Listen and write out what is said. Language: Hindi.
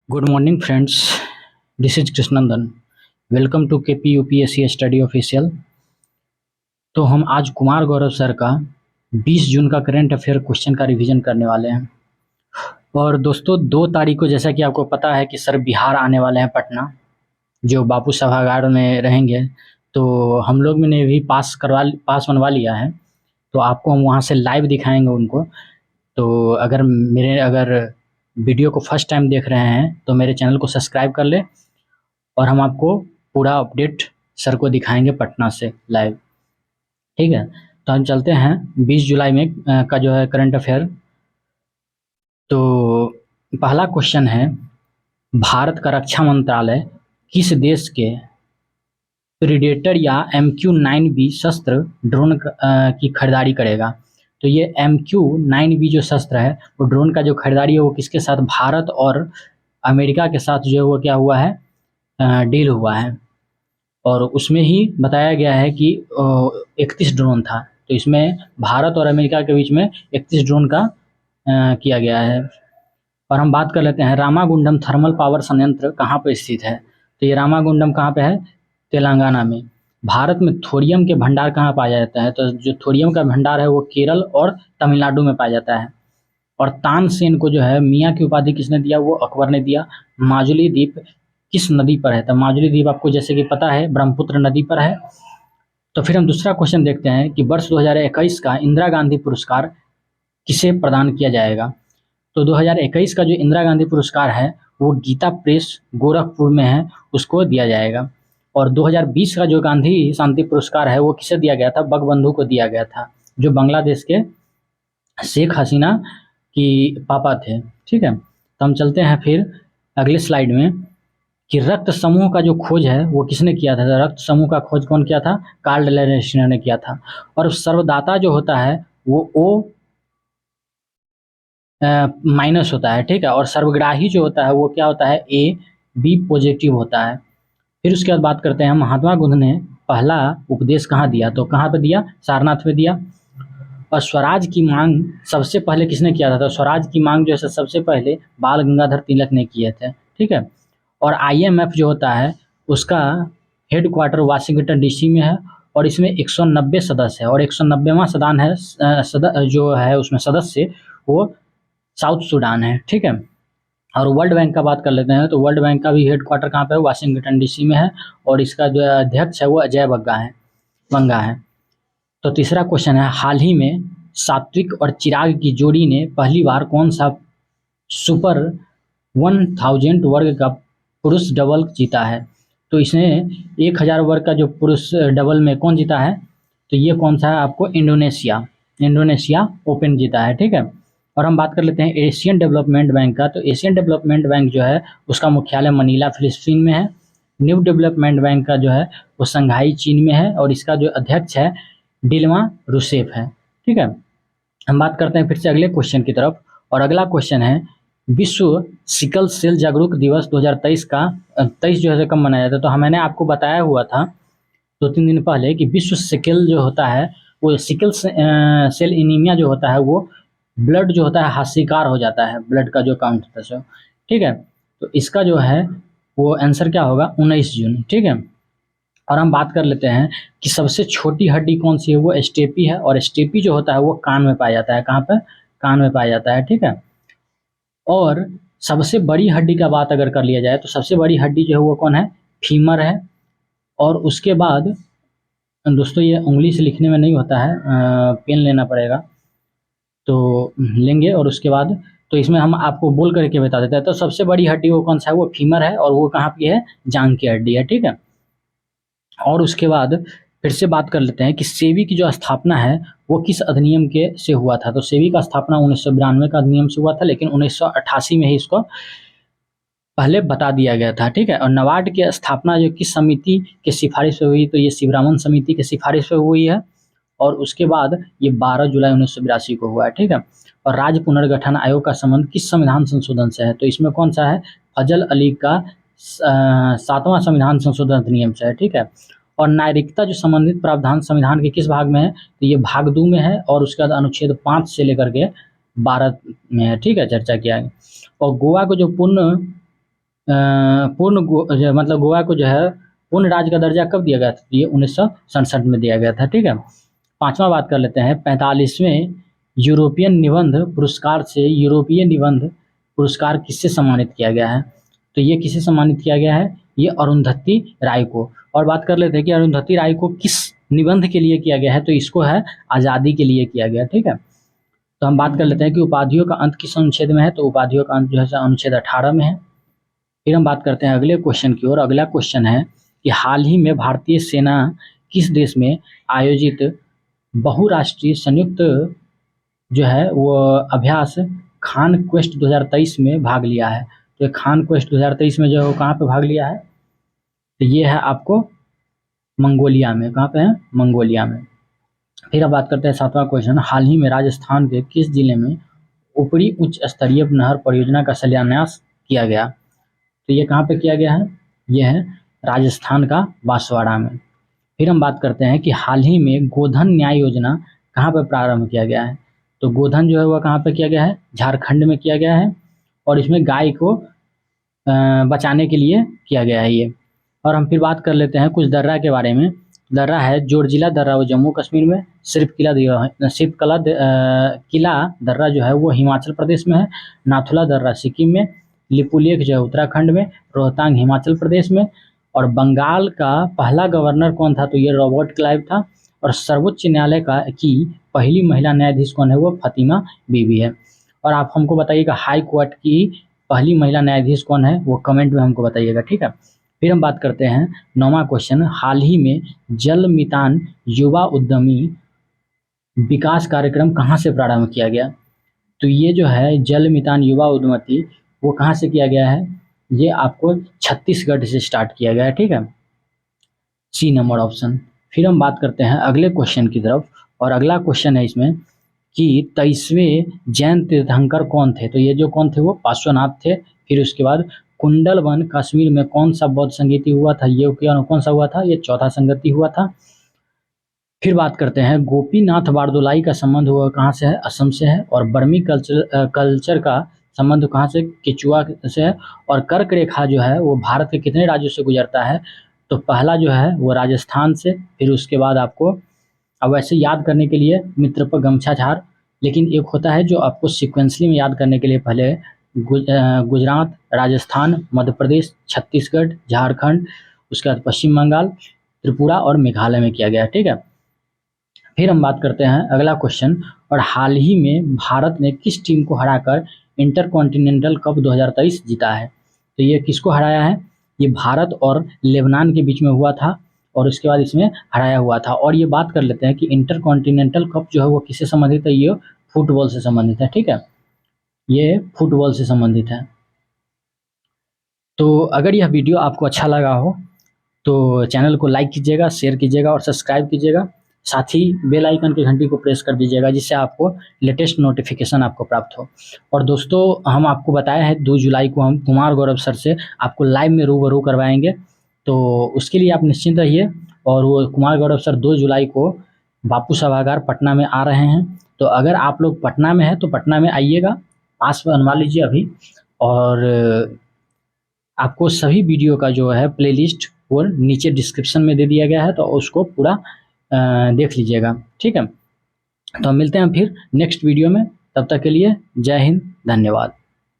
Good morning, friends. This is Krishnandan. Welcome to KP UPSC Study Official. तो हम आज कुमार गौरव सर का 20 जून का करंट अफेयर क्वेश्चन का रिवीजन करने वाले हैं। और दोस्तों 2 तारीख को जैसा कि आपको पता है कि सर बिहार आने वाले हैं पटना, जो बापू सभागार में रहेंगे। तो हम लोग ने भी पास बनवा लिया है, तो आपको हम वहाँ से लाइव दिखाएंगे उनको। तो अगर वीडियो को फर्स्ट टाइम देख रहे हैं तो मेरे चैनल को सब्सक्राइब कर ले, और हम आपको पूरा अपडेट सर को दिखाएंगे पटना से लाइव। ठीक है, तो हम चलते हैं 20 जुलाई में का जो है करंट अफेयर। तो पहला क्वेश्चन है, भारत का रक्षा मंत्रालय किस देश के प्रीडेटर या MQ-9B शस्त्र ड्रोन की खरीदारी करेगा? तो ये MQ-9B जो शस्त्र है वो ड्रोन का जो खरीदारी है वो किसके साथ, भारत और अमेरिका के साथ जो है वो क्या हुआ है, डील हुआ है। और उसमें ही बताया गया है कि 31 ड्रोन था, तो इसमें भारत और अमेरिका के बीच में 31 ड्रोन का किया गया है। और हम बात कर लेते हैं, रामागुंडम थर्मल पावर संयंत्र कहाँ पर स्थित है? तो ये रामागुंडम कहाँ पे है? तेलंगाना में। भारत में थोरियम के भंडार कहाँ पाया जाता है? तो जो थोरियम का भंडार है वो केरल और तमिलनाडु में पाया जाता है। और तानसेन को जो है मियाँ की उपाधि किसने दिया? वो अकबर ने दिया। माजुली द्वीप किस नदी पर है? तो माजुली द्वीप आपको जैसे कि पता है ब्रह्मपुत्र नदी पर है। तो फिर हम दूसरा क्वेश्चन देखते हैं कि वर्ष 2021 का इंदिरा गांधी पुरस्कार किसे प्रदान किया जाएगा? तो 2021 का जो इंदिरा गांधी पुरस्कार है वो गीता प्रेस गोरखपुर में है, उसको दिया जाएगा। और 2020 का जो गांधी शांति पुरस्कार है वो किसे दिया गया था? बंगबंधु को दिया गया था, जो बांग्लादेश के शेख हसीना की पापा थे। ठीक है, तो हम चलते हैं फिर अगले स्लाइड में कि रक्त समूह का जो खोज है वो किसने किया था? तो रक्त समूह का खोज कौन किया था? कार्ल लेनिस्टर ने किया था। और सर्वदाता जो होता है वो O माइनस होता है। ठीक है, और सर्वग्राही जो होता है वो क्या होता है? AB पॉजिटिव होता है। फिर उसके बाद बात करते हैं, महात्मा गांधी ने पहला उपदेश कहाँ दिया? तो कहाँ पे दिया? सारनाथ में दिया। और स्वराज की मांग सबसे पहले किसने किया था? तो स्वराज की मांग जो है सबसे पहले बाल गंगाधर तिलक ने किए थे। ठीक है, और IMF जो होता है उसका हेडक्वार्टर वाशिंगटन DC में है, और इसमें 190 सदस्य है, और 190वां सदन है जो है उसमें सदस्य वो साउथ सूडान है। ठीक है, और वर्ल्ड बैंक का बात कर लेते हैं, तो वर्ल्ड बैंक का भी हेडक्वार्टर कहाँ पे है? वाशिंगटन DC में है, और इसका जो अध्यक्ष है वो अजय बंगा है। तो तीसरा क्वेश्चन है, हाल ही में सात्विक और चिराग की जोड़ी ने पहली बार कौन सा सुपर 1000 वर्ग का पुरुष डबल जीता है? तो इसने 1000 वर्ग का जो पुरुष डबल में कौन जीता है? तो ये कौन सा है? आपको इंडोनेशिया ओपन जीता है। ठीक है, और हम बात कर लेते हैं एशियन डेवलपमेंट बैंक का। तो एशियन डेवलपमेंट बैंक जो है उसका मुख्यालय मनीला फिलिस्तीन में है। न्यू डेवलपमेंट बैंक का जो है वो शंघाई चीन में है, और इसका जो अध्यक्ष है डिल्मा रूसेफ है। ठीक है, हम बात करते हैं फिर से अगले क्वेश्चन की तरफ। और अगला क्वेश्चन है, विश्व सिकल सेल जागरूक दिवस 2023 का 23 जो है कब मनाया जाता है? तो मैंने आपको बताया हुआ था 2-3 दिन पहले कि विश्व सिकल जो होता है वो सिकल सेल एनीमिया जो होता है वो ब्लड जो होता है हाशिकार हो जाता है, ब्लड का जो काउंट होता है सो। ठीक है, तो इसका जो है वो आंसर क्या होगा? 19 जून। ठीक है, और हम बात कर लेते हैं कि सबसे छोटी हड्डी कौन सी है? वो स्टेपी है, और स्टेपी जो होता है वो कान में पाया जाता है। कहाँ पर? कान में पाया जाता है। ठीक है, और सबसे बड़ी हड्डी का बात अगर कर लिया जाए तो सबसे बड़ी हड्डी जो है वो कौन है? फीमर है। और उसके बाद दोस्तों ये उंगली से लिखने में नहीं होता है, पेन लेना पड़ेगा, तो लेंगे। और उसके बाद तो इसमें हम आपको बोल करके बता देते हैं। तो सबसे बड़ी हड्डी वो कौन सा है? वो फीमर है, और वो कहाँ की है? जांघ की हड्डी है। ठीक है, और उसके बाद फिर से बात कर लेते हैं कि सेबी की जो स्थापना है वो किस अधिनियम के से हुआ था? तो सेबी का स्थापना 1992 का अधिनियम से हुआ था, लेकिन 1988 में ही इसको पहले बता दिया गया था। ठीक है, और नाबार्ड की स्थापना जो किस समिति के सिफारिश पे हुई? तो ये शिवरामन समिति के सिफारिश पे हुई है, और उसके बाद ये 12 जुलाई 1982 को हुआ है। ठीक है, और राज्य पुनर्गठन आयोग का संबंध किस संविधान संशोधन से है? तो इसमें कौन सा है? फजल अली का 7वां संविधान संशोधन अधिनियम से है। ठीक है, और नागरिकता जो संबंधित प्रावधान संविधान के किस भाग में है? तो ये भाग 2 में है, और उसके बाद अनुच्छेद 5 से लेकर के 12 में है। ठीक है, चर्चा किया है। और गोवा को जो पूर्ण मतलब गोवा को जो है पूर्ण राज्य का दर्जा कब दिया गया था? ये 1967 में दिया गया था। ठीक है, पांचवा बात कर लेते हैं। 45वें यूरोपियन निबंध पुरस्कार से यूरोपीय निबंध पुरस्कार किससे सम्मानित किया गया है? तो ये किसे सम्मानित किया गया है? ये अरुंधति राय को। और बात कर लेते हैं कि अरुंधति राय को किस निबंध के लिए किया गया है? तो इसको है आज़ादी के लिए किया गया। ठीक है, तो हम बात कर लेते हैं कि उपाधियों का अंत किस अनुच्छेद में है? तो उपाधियों का अंत जो है अनुच्छेद 18 में है। फिर हम बात करते हैं अगले क्वेश्चन की ओर। अगला क्वेश्चन है कि हाल ही में भारतीय सेना किस देश में आयोजित बहुराष्ट्रीय संयुक्त जो है वो अभ्यास खान क्वेस्ट 2023 में भाग लिया है? तो ये खान क्वेस्ट 2023 में जो है वो कहाँ पे भाग लिया है? तो ये है आपको मंगोलिया में। कहाँ पे है? मंगोलिया में। फिर अब बात करते हैं सातवां क्वेश्चन। हाल ही में राजस्थान के किस जिले में ऊपरी उच्च स्तरीय नहर परियोजना का शिलान्यास किया गया? तो ये कहाँ पे किया गया है? ये है राजस्थान का बांसवाड़ा में। फिर हम बात करते हैं कि हाल ही में गोधन न्याय योजना कहाँ पर प्रारंभ किया गया है? तो गोधन जो है वह कहाँ पे किया गया है? झारखंड में किया गया है, और इसमें गाय को बचाने के लिए किया गया है ये। और हम फिर बात कर लेते हैं कुछ दर्रा के बारे में। दर्रा है जोरजिला दर्रा, वो जम्मू कश्मीर में। किला दर्रा जो है वो हिमाचल प्रदेश में है। नाथुला दर्रा सिक्किम में। लिपुलेख जो है उत्तराखंड में। रोहतांग हिमाचल प्रदेश में। और बंगाल का पहला गवर्नर कौन था? तो ये रॉबर्ट क्लाइव था। और सर्वोच्च न्यायालय की पहली महिला न्यायाधीश कौन है? वो फतिमा बीबी है। और आप हमको बताइएगा हाई कोर्ट की पहली महिला न्यायाधीश कौन है? वो कमेंट में हमको बताइएगा। ठीक है, फिर हम बात करते हैं नौवां क्वेश्चन। हाल ही में जल मितान युवा उद्यमी विकास कार्यक्रम कहाँ से प्रारंभ किया गया? तो ये जो है जल मितान युवा उद्यमी वो कहाँ से किया गया है? ये आपको छत्तीसगढ़ से स्टार्ट किया गया है। ठीक है, सी नंबर ऑप्शन। फिर हम बात करते हैं अगले क्वेश्चन की तरफ। और अगला क्वेश्चन है इसमें कि 23वें जैन तीर्थंकर कौन थे? तो ये जो कौन थे? वो पार्श्वनाथ थे। फिर उसके बाद कुंडलवन कश्मीर में कौन सा बौद्ध संगीति हुआ था? ये कौन सा हुआ था? ये चौथा संगति हुआ था। फिर बात करते हैं गोपीनाथ बारदुलाई का संबंध हुआ कहाँ से है? असम से है। और बर्मी कल्चर का संबंध कहाँ से? केचुआ से है। और कर्क रेखा जो है वो भारत के कितने राज्यों से गुजरता है? तो पहला जो है वो राजस्थान से। फिर उसके बाद आपको अब वैसे याद करने के लिए मित्र पर गमछा झार, लेकिन एक होता है जो आपको सिक्वेंसली में याद करने के लिए पहले गुजरात, राजस्थान, मध्य प्रदेश, छत्तीसगढ़, झारखंड, उसके बाद पश्चिम बंगाल, त्रिपुरा और मेघालय में किया गया। ठीक है, फिर हम बात करते हैं अगला क्वेश्चन। और हाल ही में भारत ने किस टीम को हराकर इंटरकॉन्टिनेंटल कप 2023 जीता है? तो ये किसको हराया है? ये भारत और लेबनान के बीच में हुआ था, और उसके बाद इसमें हराया हुआ था। और ये बात कर लेते हैं कि इंटरकॉन्टिनेंटल कप जो है वो किससे संबंधित है? ये फुटबॉल से संबंधित है। ठीक है, ये फुटबॉल से संबंधित है। तो अगर यह वीडियो आपको अच्छा लगा हो तो चैनल को लाइक कीजिएगा, शेयर कीजिएगा और सब्सक्राइब कीजिएगा। साथ ही बेल आइकन की घंटी को प्रेस कर दीजिएगा, जिससे आपको लेटेस्ट नोटिफिकेशन आपको प्राप्त हो। और दोस्तों, हम आपको बताया है 2 जुलाई को हम कुमार गौरव सर से आपको लाइव में रूबरू करवाएंगे, तो उसके लिए आप निश्चिंत रहिए। और वो कुमार गौरव सर 2 जुलाई को बापू सभागार पटना में आ रहे हैं। तो अगर आप लोग पटना में हैं तो पटना में आइएगा, पास बनवा लीजिए अभी। और आपको सभी वीडियो का जो है प्लेलिस्ट वो नीचे डिस्क्रिप्शन में दे दिया गया है, तो उसको पूरा देख लीजिएगा। ठीक है, तो मिलते हैं फिर नेक्स्ट वीडियो में। तब तक के लिए जय हिंद, धन्यवाद।